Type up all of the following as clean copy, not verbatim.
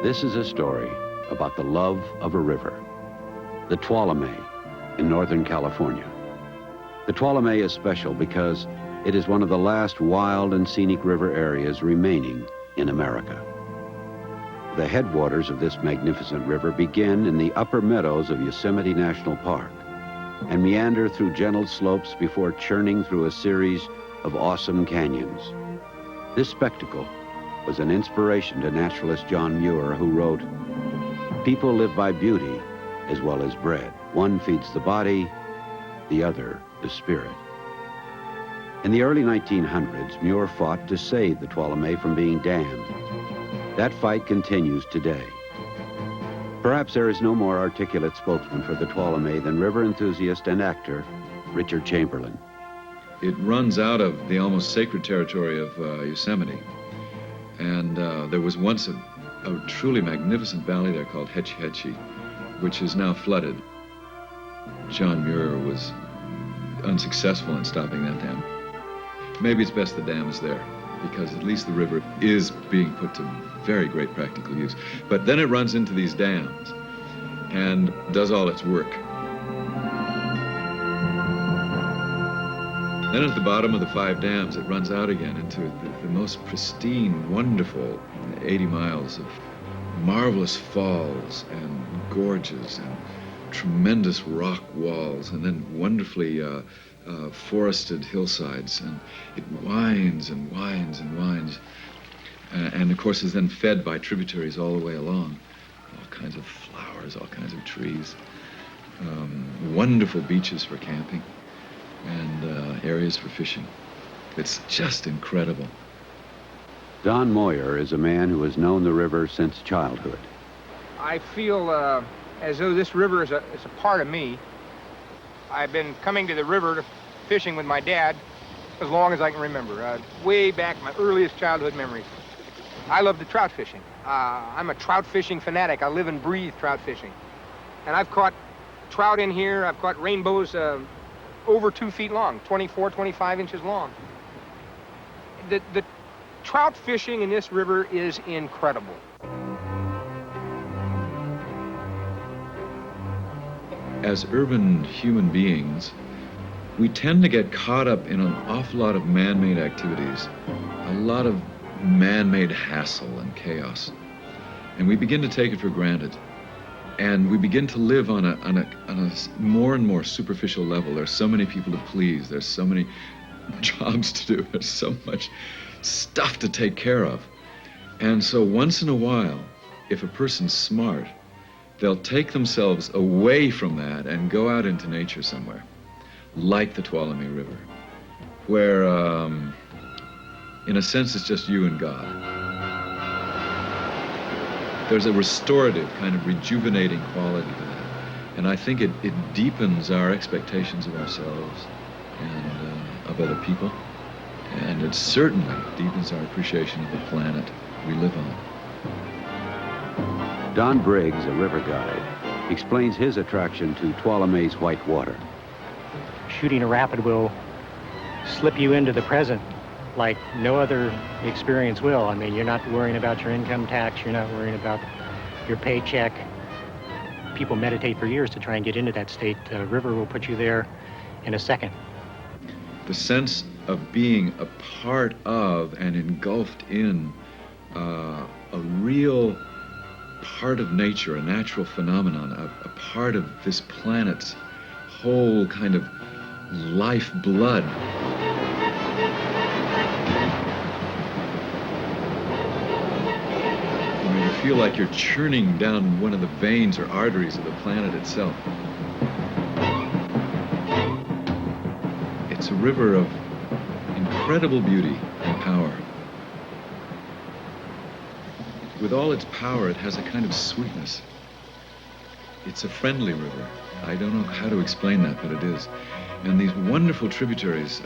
This is a story about the love of a river, the Tuolumne in Northern California. The Tuolumne is special because it is one of the last wild and scenic river areas remaining in America. The headwaters of this magnificent river begin in the upper meadows of Yosemite National Park and meander through gentle slopes before churning through a series of awesome canyons. This spectacle was an inspiration to naturalist John Muir, who wrote, "People live by beauty as well as bread. One feeds the body, the other the spirit." In the early 1900s, Muir fought to save the Tuolumne from being dammed. That fight continues today. Perhaps there is no more articulate spokesman for the Tuolumne than river enthusiast and actor Richard Chamberlain. It runs out of the almost sacred territory of Yosemite. And there was once a truly magnificent valley there called Hetchy Hetchy, which is now flooded. John Muir was unsuccessful in stopping that dam. Maybe it's best the dam is there, because at least the river is being put to very great practical use. But then it runs into these dams and does all its work. Then at the bottom of the 5 dams, it runs out again into the most pristine, wonderful 80 miles of marvelous falls and gorges and tremendous rock walls, and then wonderfully forested hillsides. And it winds and winds and winds. And of course is then fed by tributaries all the way along. All kinds of flowers, all kinds of trees. Wonderful beaches for camping and areas for fishing. It's just incredible. Don Moyer is a man who has known the river since childhood. I feel as though this river is a part of me. I've been coming to the river fishing with my dad as long as I can remember, way back my earliest childhood memories. I love the trout fishing. I'm a trout fishing fanatic. I live and breathe trout fishing. And I've caught trout in here. I've caught rainbows over 2 feet long, 24, 25 inches long. The trout fishing in this river is incredible. As urban human beings, we tend to get caught up in an awful lot of man-made activities, a lot of man-made hassle and chaos. And we begin to take it for granted. And we begin to live on a more and more superficial level. There's so many people to please. There's so many jobs to do. There's so much stuff to take care of. And so once in a while, if a person's smart, they'll take themselves away from that and go out into nature somewhere, like the Tuolumne River, where, in a sense, it's just you and God. There's a restorative, kind of rejuvenating quality to that. And I think it deepens our expectations of ourselves and of other people. And it certainly deepens our appreciation of the planet we live on. Don Briggs, a river guide, explains his attraction to Tuolumne's white water. Shooting a rapid will slip you into the present like no other experience will. I mean, you're not worrying about your income tax, you're not worrying about your paycheck. People meditate for years to try and get into that state. The river will put you there in a second. The sense of being a part of and engulfed in a real part of nature, a natural phenomenon, a part of this planet's whole kind of lifeblood. You feel like you're churning down one of the veins or arteries of the planet itself. It's a river of incredible beauty and power. With all its power, it has a kind of sweetness. It's a friendly river. I don't know how to explain that, but it is. And these wonderful tributaries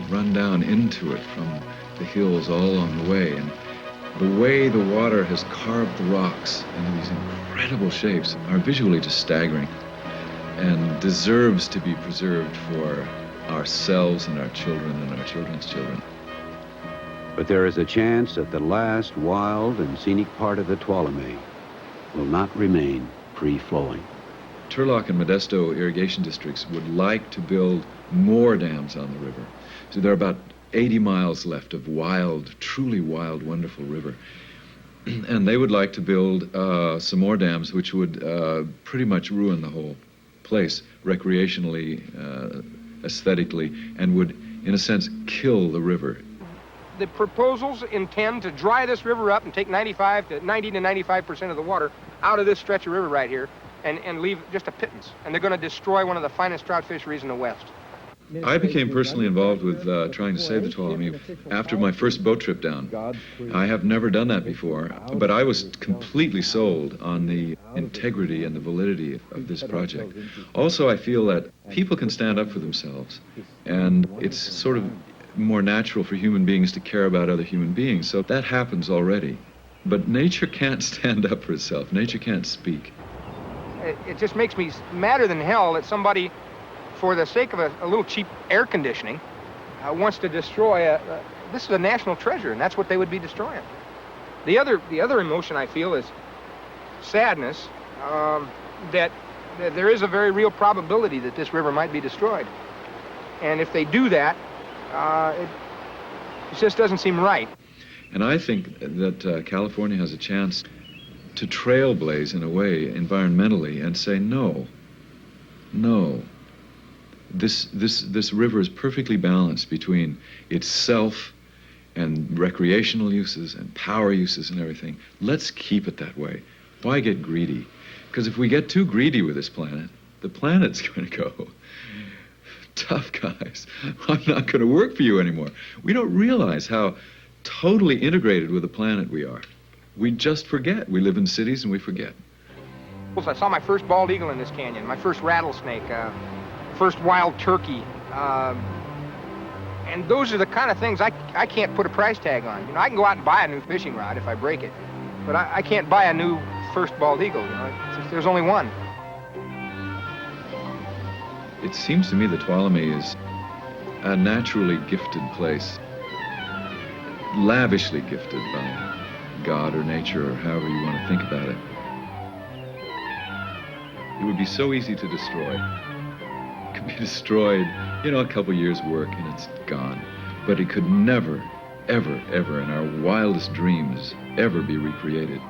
run down into it from the hills all along the way. And the way the water has carved the rocks into these incredible shapes are visually just staggering and deserves to be preserved for ourselves and our children and our children's children. But there is a chance that the last wild and scenic part of the Tuolumne will not remain free-flowing. Turlock and Modesto irrigation districts would like to build more dams on the river. So there are about 80 miles left of wild, truly wild, wonderful river. And they would like to build some more dams, which would pretty much ruin the whole place recreationally, aesthetically, and would, in a sense, kill the river. The proposals intend to dry this river up and take 90 to 95% of the water out of this stretch of river right here and leave just a pittance. And they're going to destroy one of the finest trout fisheries in the West. I became personally involved with trying to save the Tuolumne after my first boat trip down. I have never done that before, but I was completely sold on the integrity and the validity of this project. Also, I feel that people can stand up for themselves, and it's sort of more natural for human beings to care about other human beings, so that happens already. But nature can't stand up for itself. Nature can't speak. It just makes me madder than hell that somebody, for the sake of a little cheap air conditioning, wants to destroy this is a national treasure, and that's what they would be destroying. The other emotion I feel is sadness, that there is a very real probability that this river might be destroyed. And if they do that, it just doesn't seem right. And I think that California has a chance to trailblaze in a way environmentally and say, no, this river is perfectly balanced between itself and recreational uses and power uses and everything. Let's keep it that way. Why get greedy? Because if we get too greedy with this planet, the planet's going to go, tough guys, I'm not going to work for you anymore. We don't realize how totally integrated with the planet we are. We just forget. We live in cities and we forget. I saw my first bald eagle in this canyon, my first rattlesnake, first wild turkey. And those are the kind of things I can't put a price tag on. You know, I can go out and buy a new fishing rod if I break it, but I can't buy a new first bald eagle. You know, there's only one. It seems to me the Tuolumne is a naturally gifted place, lavishly gifted by God or nature or however you want to think about it. It would be so easy to destroy. It could be destroyed, you know, a couple years' work and it's gone. But it could never, ever, ever in our wildest dreams ever be recreated.